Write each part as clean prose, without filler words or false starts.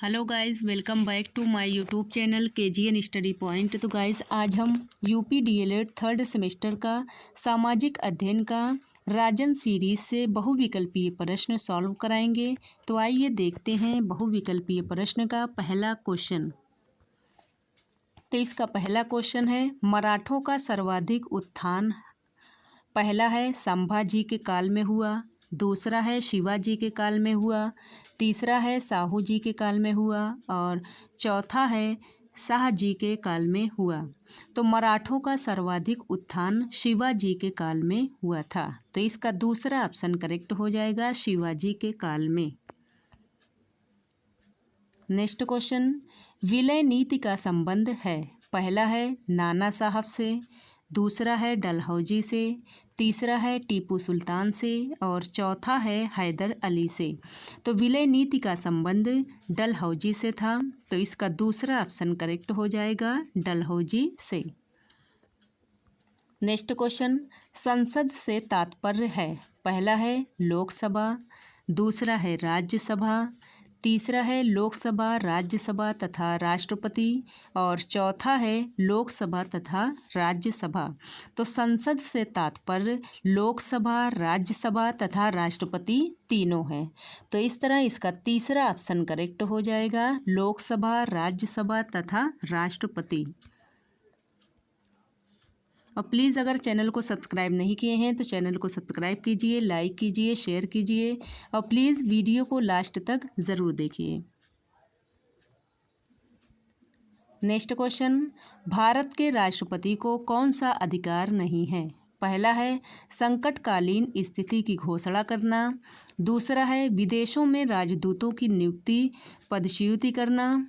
Hello guys, welcome back to my YouTube channel KGN study point. तो guys, आज हम UP DLED third semester का सामाजिक अध्ययन का राजन सीरीज से बहुविकल्पीय प्रश्न सॉल्व कराएंगे। तो आइए देखते हैं बहुविकल्पीय प्रश्न का पहला क्वेश्चन। तो इसका पहला क्वेश्चन है, मराठों का सर्वाधिक उत्थान पहला है संभाजी के काल में हुआ, दूसरा है शिवाजी के काल में हुआ, तीसरा है साहू जी के काल में हुआ और चौथा है शाह जी के काल में हुआ। तो मराठों का सर्वाधिक उत्थान शिवाजी के काल में हुआ था। तो इसका दूसरा ऑप्शन करेक्ट हो जाएगा, शिवाजी के काल में। नेक्स्ट क्वेश्चन, विलय नीति का संबंध है, पहला है नाना साहब से, दूसरा है डलहौजी से, तीसरा है टीपू सुल्तान से और चौथा है हैदर अली से। तो विलय नीति का संबंध डलहौजी से था। तो इसका दूसरा ऑप्शन करेक्ट हो जाएगा, डलहौजी से। नेक्स्ट क्वेश्चन, संसद से तात्पर्य है, पहला है लोकसभा, दूसरा है राज्यसभा, तीसरा है लोकसभा, राज्यसभा तथा राष्ट्रपति और चौथा है लोकसभा तथा राज्यसभा। तो संसद से तात्पर्य लोकसभा, राज्यसभा तथा राष्ट्रपति तीनों हैं। तो इस तरह इसका तीसरा ऑप्शन करेक्ट हो जाएगा, लोकसभा, राज्यसभा तथा राष्ट्रपति। और प्लीज़ अगर चैनल को सब्सक्राइब नहीं किए हैं तो चैनल को सब्सक्राइब कीजिए, लाइक कीजिए, शेयर कीजिए और प्लीज़ वीडियो को लास्ट तक ज़रूर देखिए। नेक्स्ट क्वेश्चन, भारत के राष्ट्रपति को कौन सा अधिकार नहीं है, पहला है संकटकालीन स्थिति की घोषणा करना, दूसरा है विदेशों में राजदूतों की नियुक्ति पदच्युति करना,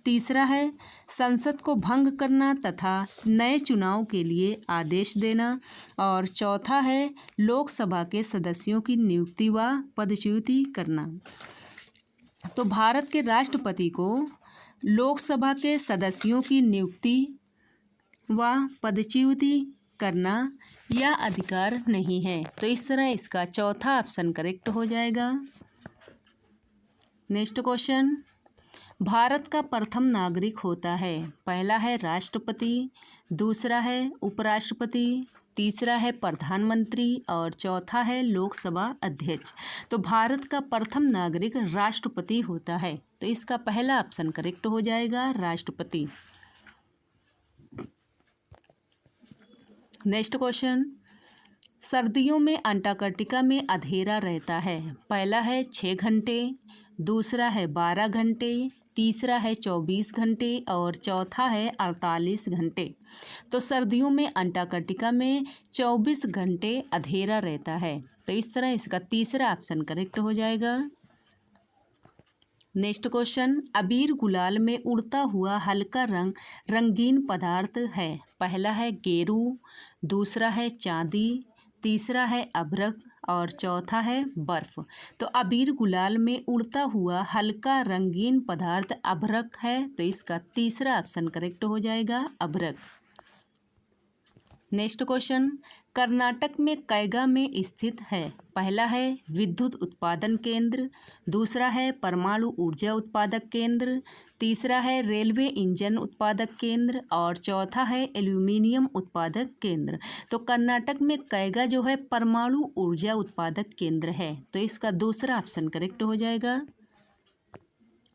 तीसरा है संसद को भंग करना तथा नए चुनाव के लिए आदेश देना और चौथा है लोकसभा के सदस्यों की नियुक्ति व पदच्युति करना। तो भारत के राष्ट्रपति को लोकसभा के सदस्यों की नियुक्ति व पदच्युति करना यह अधिकार नहीं है। तो इस तरह इसका चौथा ऑप्शन करेक्ट हो जाएगा। नेक्स्ट क्वेश्चन, भारत का प्रथम नागरिक होता है, पहला है राष्ट्रपति, दूसरा है उपराष्ट्रपति, तीसरा है प्रधानमंत्री और चौथा है लोकसभा अध्यक्ष। तो भारत का प्रथम नागरिक राष्ट्रपति होता है। तो इसका पहला ऑप्शन करेक्ट हो जाएगा, राष्ट्रपति। नेक्स्ट क्वेश्चन, सर्दियों में अंटार्कटिका में अंधेरा रहता है, पहला है 6 घंटे, दूसरा है 12 घंटे, तीसरा है 24 घंटे और चौथा है 48 घंटे। तो सर्दियों में अंटार्कटिका में 24 घंटे अंधेरा रहता है। तो इस तरह इसका तीसरा ऑप्शन करेक्ट हो जाएगा। नेक्स्ट क्वेश्चन, अबीर गुलाल में उड़ता हुआ हल्का रंगीन पदार्थ है, पहला है गेरू, दूसरा है चांदी, तीसरा है अभ्रक और चौथा है बर्फ। तो अबीर गुलाल में उड़ता हुआ हल्का रंगीन पदार्थ अभ्रक है। तो इसका तीसरा ऑप्शन करेक्ट हो जाएगा, अभ्रक। नेक्स्ट क्वेश्चन, कर्नाटक में कैगा में स्थित है, पहला है विद्युत उत्पादन केंद्र, दूसरा है परमाणु ऊर्जा उत्पादक केंद्र, तीसरा है रेलवे इंजन उत्पादक केंद्र और चौथा है एल्यूमिनियम उत्पादक केंद्र। तो कर्नाटक में कैगा जो है परमाणु ऊर्जा उत्पादक केंद्र है। तो इसका दूसरा ऑप्शन करेक्ट हो जाएगा।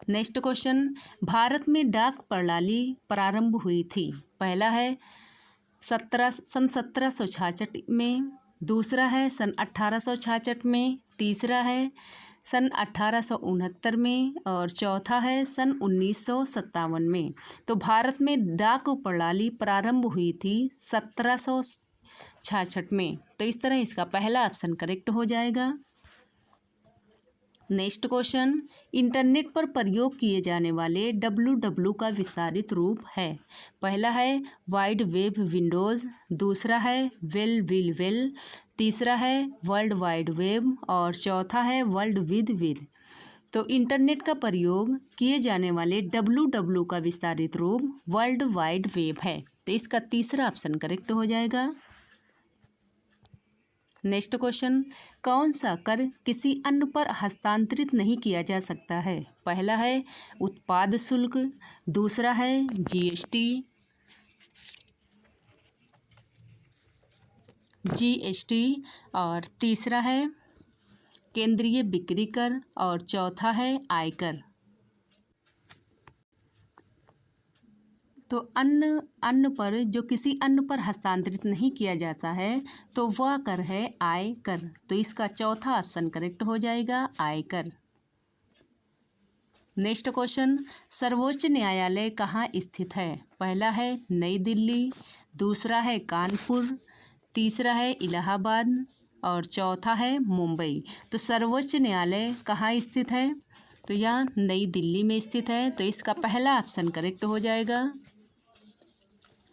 नेक्स्ट क्वेश्चन, भारत में डाक प्रणाली प्रारंभ हुई थी, पहला है सन 1766 में, दूसरा है सन 1866 में, तीसरा है सन 1869 में और चौथा है सन 1957 में। तो भारत में डाक प्रणाली प्रारंभ हुई थी 1766 में। तो इस तरह इसका पहला ऑप्शन करेक्ट हो जाएगा। नेक्स्ट क्वेश्चन, इंटरनेट पर प्रयोग किए जाने वाले www का विस्तारित रूप है, पहला है वाइड वेब विंडोज़, दूसरा है वेल, तीसरा है वर्ल्ड वाइड वेब और चौथा है वर्ल्ड विद। तो इंटरनेट का प्रयोग किए जाने वाले www का विस्तारित रूप वर्ल्ड वाइड वेब है। तो इसका तीसरा ऑप्शन करेक्ट हो जाएगा। नेक्स्ट क्वेश्चन, कौन सा कर किसी अन्य पर हस्तांतरित नहीं किया जा सकता है? पहला है उत्पाद शुल्क, दूसरा है जीएसटी और तीसरा है केंद्रीय बिक्री कर और चौथा है आयकर। तो अन्न पर जो किसी अन्न पर हस्तांतरित नहीं किया जाता है तो वह कर है आयकर। तो इसका चौथा ऑप्शन करेक्ट हो जाएगा, आयकर। नेक्स्ट क्वेश्चन, सर्वोच्च न्यायालय कहाँ स्थित है? पहला है नई दिल्ली, दूसरा है कानपुर, तीसरा है इलाहाबाद और चौथा है मुंबई। तो सर्वोच्च न्यायालय कहाँ स्थित है? तो यह नई दिल्ली में स्थित है। तो इसका पहला ऑप्शन करेक्ट हो जाएगा।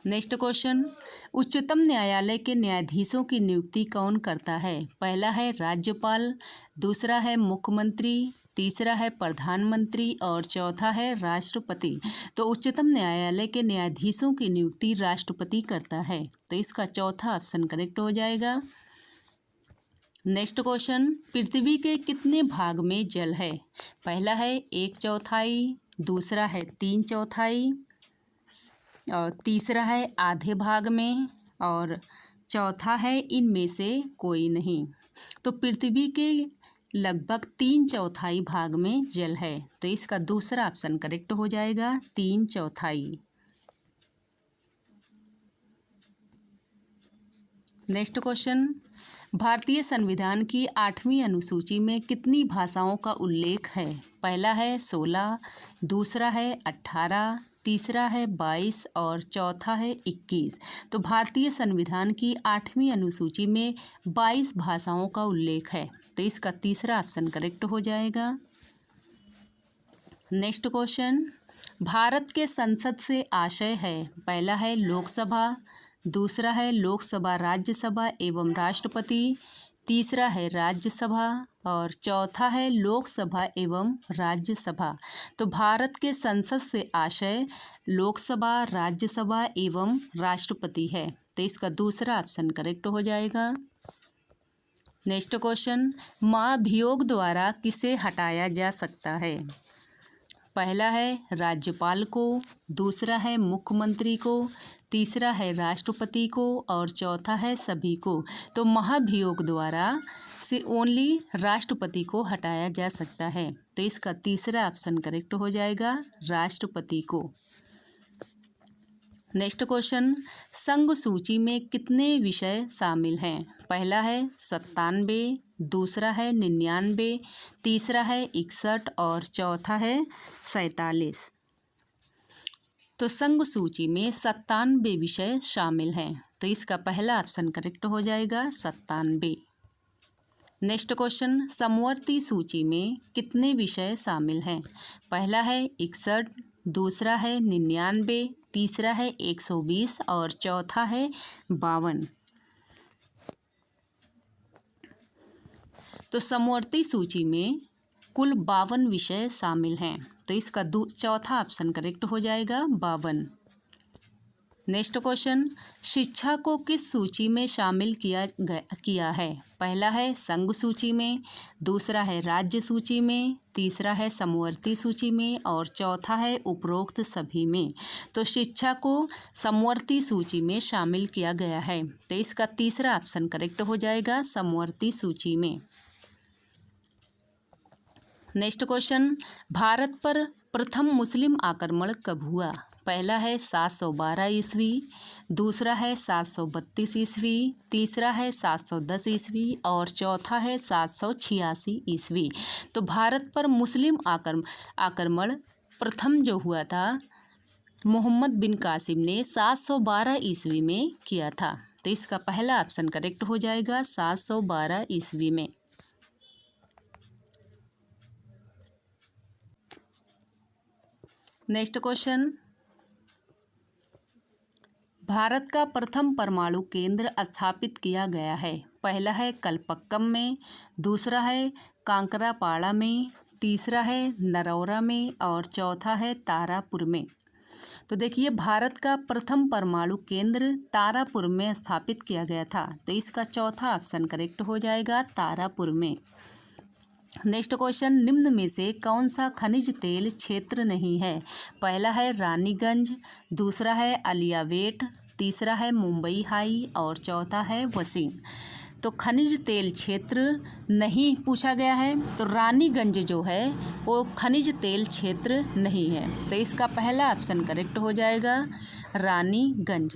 नेक्स्ट क्वेश्चन, उच्चतम न्यायालय के न्यायाधीशों की नियुक्ति कौन करता है? पहला है राज्यपाल, दूसरा है मुख्यमंत्री, तीसरा है प्रधानमंत्री और चौथा है राष्ट्रपति। तो उच्चतम न्यायालय के न्यायाधीशों की नियुक्ति राष्ट्रपति करता है। तो इसका चौथा ऑप्शन करेक्ट हो जाएगा। नेक्स्ट क्वेश्चन, पृथ्वी के कितने भाग में जल है? पहला है 1/4, दूसरा है 3/4 और तीसरा है आधे भाग में और चौथा है इनमें से कोई नहीं। तो पृथ्वी के लगभग 3/4 भाग में जल है। तो इसका दूसरा ऑप्शन करेक्ट हो जाएगा, 3/4। नेक्स्ट क्वेश्चन, भारतीय संविधान की 8वीं अनुसूची में कितनी भाषाओं का उल्लेख है? पहला है 16, दूसरा है 18, तीसरा है 22 और चौथा है 21। तो भारतीय संविधान की 8वीं अनुसूची में 22 भाषाओं का उल्लेख है। तो इसका तीसरा ऑप्शन करेक्ट हो जाएगा। नेक्स्ट क्वेश्चन, भारत के संसद से आशय है? पहला है लोकसभा, दूसरा है लोकसभा राज्यसभा एवं राष्ट्रपति, तीसरा है राज्यसभा और चौथा है लोकसभा एवं राज्यसभा। तो भारत के संसद से आशय लोकसभा, राज्यसभा एवं राष्ट्रपति है। तो इसका दूसरा ऑप्शन करेक्ट हो जाएगा। नेक्स्ट क्वेश्चन, महाभियोग द्वारा किसे हटाया जा सकता है? पहला है राज्यपाल को, दूसरा है मुख्यमंत्री को, तीसरा है राष्ट्रपति को और चौथा है सभी को। तो महाभियोग द्वारा से ओनली राष्ट्रपति को हटाया जा सकता है। तो इसका तीसरा ऑप्शन करेक्ट हो जाएगा, राष्ट्रपति को। नेक्स्ट क्वेश्चन, संघ सूची में कितने विषय शामिल हैं? पहला है 97, दूसरा है 99, तीसरा है 61 और चौथा है 47। तो संघ सूची में 97 विषय शामिल हैं। तो इसका पहला ऑप्शन करेक्ट हो जाएगा, 97। नेक्स्ट क्वेश्चन, समवर्ती सूची में कितने विषय शामिल हैं? पहला है 61, दूसरा है 99, तीसरा है 120 और चौथा है 52। तो समवर्ती सूची में कुल 52 विषय शामिल हैं। तो इसका चौथा ऑप्शन करेक्ट हो जाएगा, 52। नेक्स्ट क्वेश्चन, शिक्षा को किस सूची में शामिल किया है? पहला है संघ सूची में, दूसरा है राज्य सूची में, तीसरा है समवर्ती सूची में और चौथा है उपरोक्त सभी में। तो शिक्षा को समवर्ती सूची में शामिल किया गया है। तो इसका तीसरा ऑप्शन करेक्ट हो जाएगा, समवर्ती सूची में। नेक्स्ट क्वेश्चन, भारत पर प्रथम मुस्लिम आक्रमण कब हुआ? पहला है 712 ईस्वी, दूसरा है 732 ईस्वी, तीसरा है 710 ईस्वी और चौथा है 786 ईस्वी। तो भारत पर मुस्लिम आक्रमण प्रथम जो हुआ था मोहम्मद बिन कासिम ने 712 ईस्वी में किया था। तो इसका पहला ऑप्शन करेक्ट हो जाएगा, 712 ईस्वी में। नेक्स्ट क्वेश्चन, भारत का प्रथम परमाणु केंद्र स्थापित किया गया है? पहला है कलपक्कम में, दूसरा है कांकरापाड़ा में, तीसरा है नरौरा में और चौथा है तारापुर में। तो देखिए भारत का प्रथम परमाणु केंद्र तारापुर में स्थापित किया गया था। तो इसका चौथा ऑप्शन करेक्ट हो जाएगा, तारापुर में। नेक्स्ट क्वेश्चन, निम्न में से कौन सा खनिज तेल क्षेत्र नहीं है? पहला है रानीगंज, दूसरा है अलियावेट, तीसरा है मुंबई हाई और चौथा है वसीम। तो खनिज तेल क्षेत्र नहीं पूछा गया है, तो रानीगंज जो है वो खनिज तेल क्षेत्र नहीं है। तो इसका पहला ऑप्शन करेक्ट हो जाएगा, रानीगंज।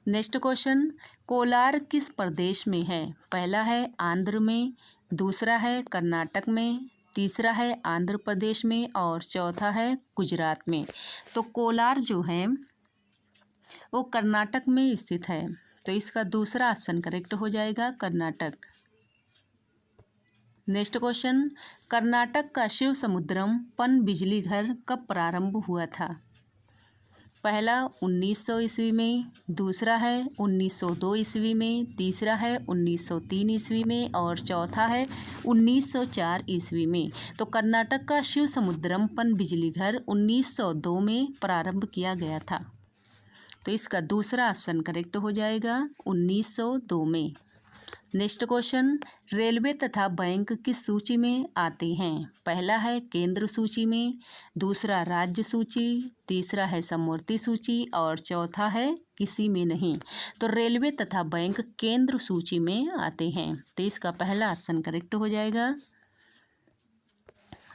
नेक्स्ट क्वेश्चन, कोलार किस प्रदेश में है? पहला है आंध्र में, दूसरा है कर्नाटक में, तीसरा है आंध्र प्रदेश में और चौथा है गुजरात में। तो कोलार जो है वो कर्नाटक में स्थित है। तो इसका दूसरा ऑप्शन करेक्ट हो जाएगा, कर्नाटक। नेक्स्ट क्वेश्चन, कर्नाटक का शिव समुद्रम पन बिजली घर कब प्रारंभ हुआ था? पहला 1900 ईस्वी में, दूसरा है 1902 ईस्वी में, तीसरा है 1903 ईस्वी में और चौथा है 1904 ईस्वी में। तो कर्नाटक का शिव समुद्रम पन बिजली घर 1902 में प्रारंभ किया गया था। तो इसका दूसरा ऑप्शन करेक्ट हो जाएगा, 1902 में। नेक्स्ट क्वेश्चन, रेलवे तथा बैंक किस सूची में आते हैं? पहला है केंद्र सूची में, दूसरा राज्य सूची, तीसरा है समवर्ती सूची और चौथा है किसी में नहीं। तो रेलवे तथा बैंक केंद्र सूची में आते हैं। तो इसका पहला ऑप्शन करेक्ट हो जाएगा।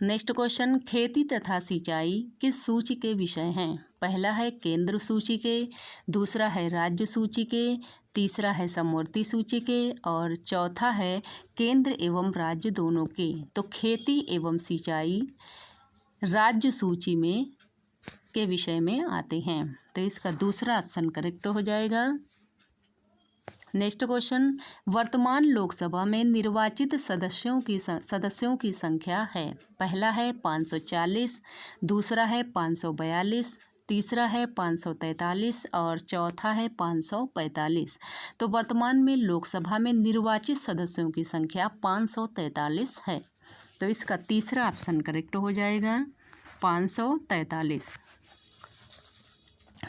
नेक्स्ट क्वेश्चन, खेती तथा सिंचाई किस सूची के विषय हैं? पहला है केंद्र सूची के, दूसरा है राज्य सूची के, तीसरा है समवर्ती सूची के और चौथा है केंद्र एवं राज्य दोनों के। तो खेती एवं सिंचाई राज्य सूची में के विषय में आते हैं। तो इसका दूसरा ऑप्शन करेक्ट हो जाएगा। नेक्स्ट क्वेश्चन, वर्तमान लोकसभा में निर्वाचित सदस्यों की संख्या है? पहला है 540, दूसरा है 542, तीसरा है 543 और चौथा है 545। तो वर्तमान में लोकसभा में निर्वाचित सदस्यों की संख्या 543 है। तो इसका तीसरा ऑप्शन करेक्ट हो जाएगा, 543।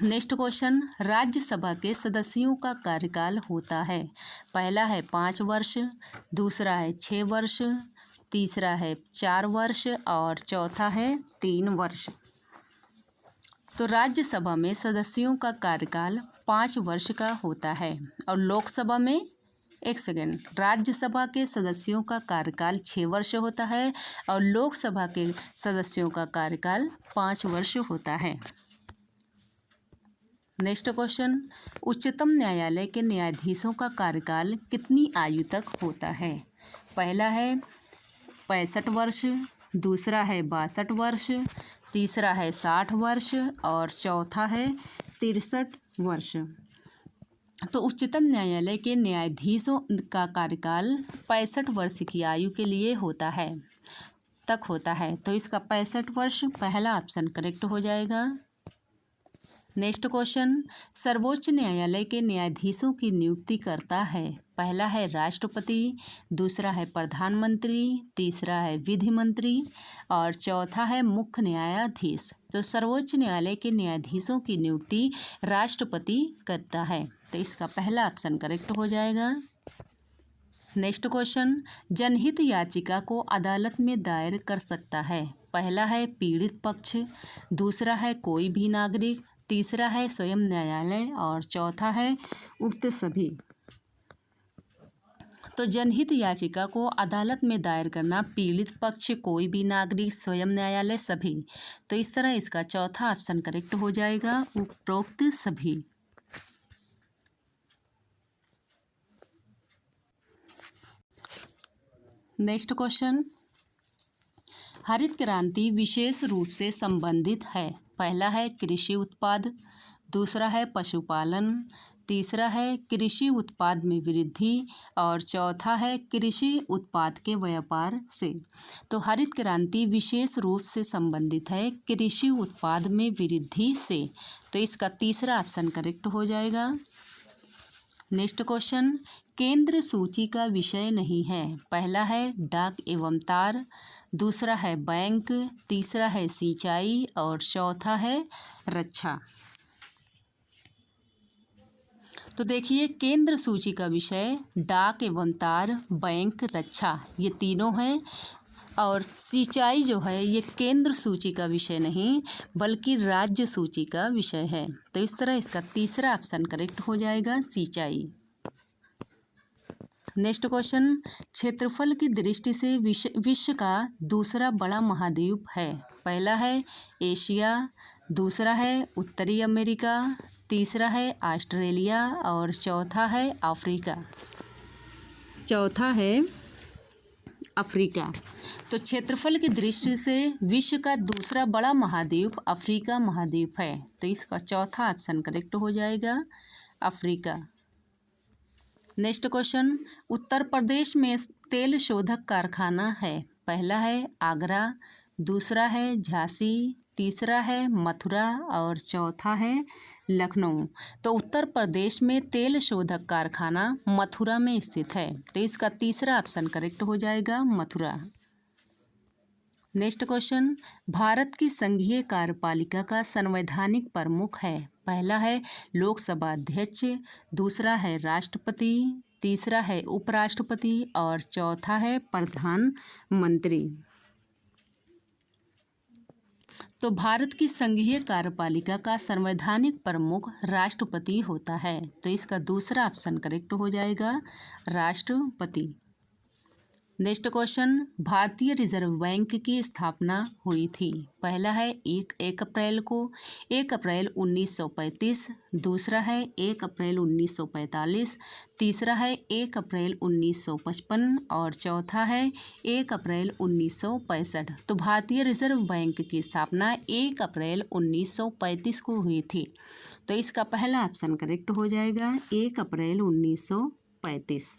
नेक्स्ट क्वेश्चन, राज्यसभा के सदस्यों का कार्यकाल होता है? पहला है 5 वर्ष, दूसरा है 6 वर्ष, तीसरा है 4 वर्ष और चौथा है 3 वर्ष। तो राज्यसभा में सदस्यों का कार्यकाल 5 वर्ष का होता है और लोकसभा में, एक सेकेंड, राज्यसभा के सदस्यों का कार्यकाल 6 वर्ष होता है और लोकसभा के सदस्यों का कार्यकाल 5 वर्ष होता है। नेक्स्ट क्वेश्चन, उच्चतम न्यायालय के न्यायाधीशों का कार्यकाल कितनी आयु तक होता है? पहला है 65 वर्ष, दूसरा है 62 वर्ष, तीसरा है 60 वर्ष और चौथा है 63 वर्ष। तो उच्चतम न्यायालय के न्यायाधीशों का कार्यकाल 65 वर्ष की आयु के लिए होता है। तो इसका 65 वर्ष पहला ऑप्शन करेक्ट हो जाएगा। नेक्स्ट क्वेश्चन, सर्वोच्च न्यायालय के न्यायाधीशों की नियुक्ति करता है? पहला है राष्ट्रपति, दूसरा है प्रधानमंत्री, तीसरा है विधि मंत्री और चौथा है मुख्य न्यायाधीश। तो सर्वोच्च न्यायालय के न्यायाधीशों की नियुक्ति राष्ट्रपति करता है। तो इसका पहला ऑप्शन करेक्ट हो जाएगा। नेक्स्ट क्वेश्चन, जनहित याचिका को अदालत में दायर कर सकता है? पहला है पीड़ित पक्ष, दूसरा है कोई भी नागरिक, तीसरा है स्वयं न्यायालय और चौथा है उक्त सभी। तो जनहित याचिका को अदालत में दायर करना पीड़ित पक्ष, कोई भी नागरिक, स्वयं न्यायालय, सभी। तो इस तरह इसका चौथा ऑप्शन करेक्ट हो जाएगा, उपरोक्त सभी। नेक्स्ट क्वेश्चन, हरित क्रांति विशेष रूप से संबंधित है? पहला है कृषि उत्पाद, दूसरा है पशुपालन, तीसरा है कृषि उत्पाद में वृद्धि और चौथा है कृषि उत्पाद के व्यापार से। तो हरित क्रांति विशेष रूप से संबंधित है कृषि उत्पाद में वृद्धि से। तो इसका तीसरा ऑप्शन करेक्ट हो जाएगा। नेक्स्ट क्वेश्चन, केंद्र सूची का विषय नहीं है? पहला है डाक एवं तार, दूसरा है बैंक, तीसरा है सिंचाई और चौथा है रक्षा। तो देखिए केंद्र सूची का विषय डाक एवं तार, बैंक, रक्षा ये तीनों हैं। और सिंचाई जो है ये केंद्र सूची का विषय नहीं बल्कि राज्य सूची का विषय है। तो इस तरह इसका तीसरा ऑप्शन करेक्ट हो जाएगा सिंचाई। नेक्स्ट क्वेश्चन, क्षेत्रफल की दृष्टि से विश्व का दूसरा बड़ा महाद्वीप है। पहला है एशिया, दूसरा है उत्तरी अमेरिका, तीसरा है ऑस्ट्रेलिया और चौथा है अफ्रीका। चौथा है अफ्रीका। तो क्षेत्रफल की दृष्टि से विश्व का दूसरा बड़ा महाद्वीप अफ्रीका महाद्वीप है। तो इसका चौथा ऑप्शन करेक्ट हो जाएगा Africa. Next question, Uttar Pradesh में तेल शोधक कारखाना है। पहला है आगरा, दूसरा है झांसी, तीसरा है मथुरा और चौथा है लखनऊ। तो उत्तर प्रदेश में तेल शोधक कारखाना मथुरा में स्थित है। तो इसका तीसरा ऑप्शन करेक्ट हो जाएगा मथुरा। नेक्स्ट क्वेश्चन, भारत की संघीय कार्यपालिका का संवैधानिक प्रमुख है। पहला है लोकसभा अध्यक्ष, दूसरा है राष्ट्रपति, तीसरा है उपराष्ट्रपति और चौथा है प्रधानमंत्री। तो भारत की संघीय कार्यपालिका का संवैधानिक प्रमुख राष्ट्रपति होता है। तो इसका दूसरा ऑप्शन करेक्ट हो जाएगा राष्ट्रपति। नेक्स्ट क्वेश्चन, भारतीय रिजर्व बैंक की स्थापना हुई थी। पहला है 1 अप्रैल को, 1 अप्रैल 1935, दूसरा है 1 अप्रैल 1945, तीसरा है 1 अप्रैल 1955 और चौथा है 1 अप्रैल 1965। तो भारतीय रिजर्व बैंक की स्थापना 1 अप्रैल 1935 को हुई थी। तो इसका पहला ऑप्शन करेक्ट हो जाएगा 1 अप्रैल 1935।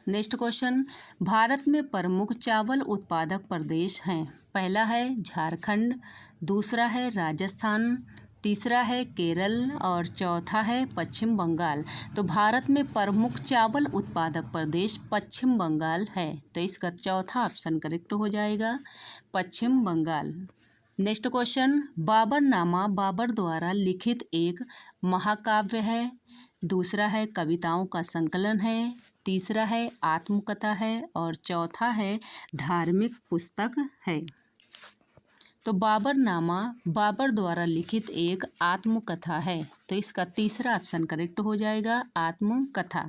नेक्स्ट क्वेश्चन, भारत में प्रमुख चावल उत्पादक प्रदेश हैं। पहला है झारखंड, दूसरा है राजस्थान, तीसरा है केरल और चौथा है पश्चिम बंगाल। तो भारत में प्रमुख चावल उत्पादक प्रदेश पश्चिम बंगाल है। तो इसका चौथा ऑप्शन करेक्ट हो जाएगा पश्चिम बंगाल। नेक्स्ट क्वेश्चन, बाबरनामा बाबर द्वारा लिखित एक महाकाव्य है। दूसरा है कविताओं का संकलन है, तीसरा है आत्मकथा है और चौथा है धार्मिक पुस्तक है। तो बाबरनामा बाबर द्वारा लिखित एक आत्मकथा है। तो इसका तीसरा ऑप्शन करेक्ट हो जाएगा आत्मकथा।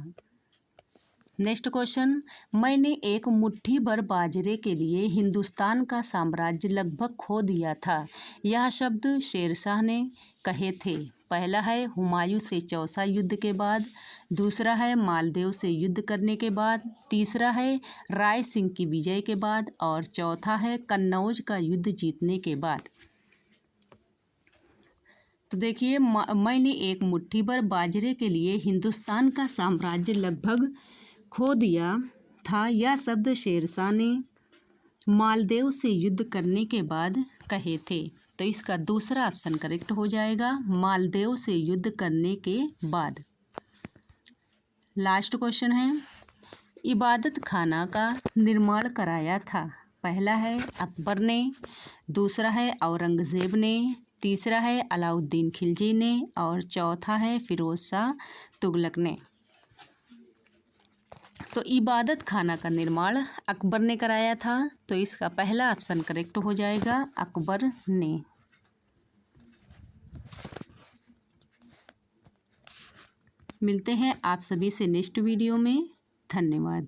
नेक्स्ट क्वेश्चन, मैंने एक मुट्ठी भर बाजरे के लिए हिंदुस्तान का साम्राज्य लगभग खो दिया था। यह शब्द शेरशाह ने कहे थे। पहला है हुमायूं से चौसा युद्ध के बाद, दूसरा है मालदेव से युद्ध करने के बाद, तीसरा है राय सिंह की विजय के बाद और चौथा है कन्नौज का युद्ध जीतने के बाद। तो देखिए मैंने एक मुट्ठी भर बाजरे के लिए हिंदुस्तान का साम्राज्य लगभग खो दिया था। यह शब्द शेरशाह ने मालदेव से युद्ध करने के बाद कहे थे। तो इसका दूसरा ऑप्शन करेक्ट हो जाएगा मालदेव से युद्ध करने के बाद। लास्ट क्वेश्चन है, इबादत खाना का निर्माण कराया था। पहला है अकबर ने, दूसरा है औरंगज़ेब ने, तीसरा है अलाउद्दीन खिलजी ने और चौथा है फिरोज शाह तुगलक ने। तो इबादत खाना का निर्माण अकबर ने कराया था। तो इसका पहला ऑप्शन करेक्ट हो जाएगा अकबर ने। मिलते हैं आप सभी से नेक्स्ट वीडियो में। धन्यवाद।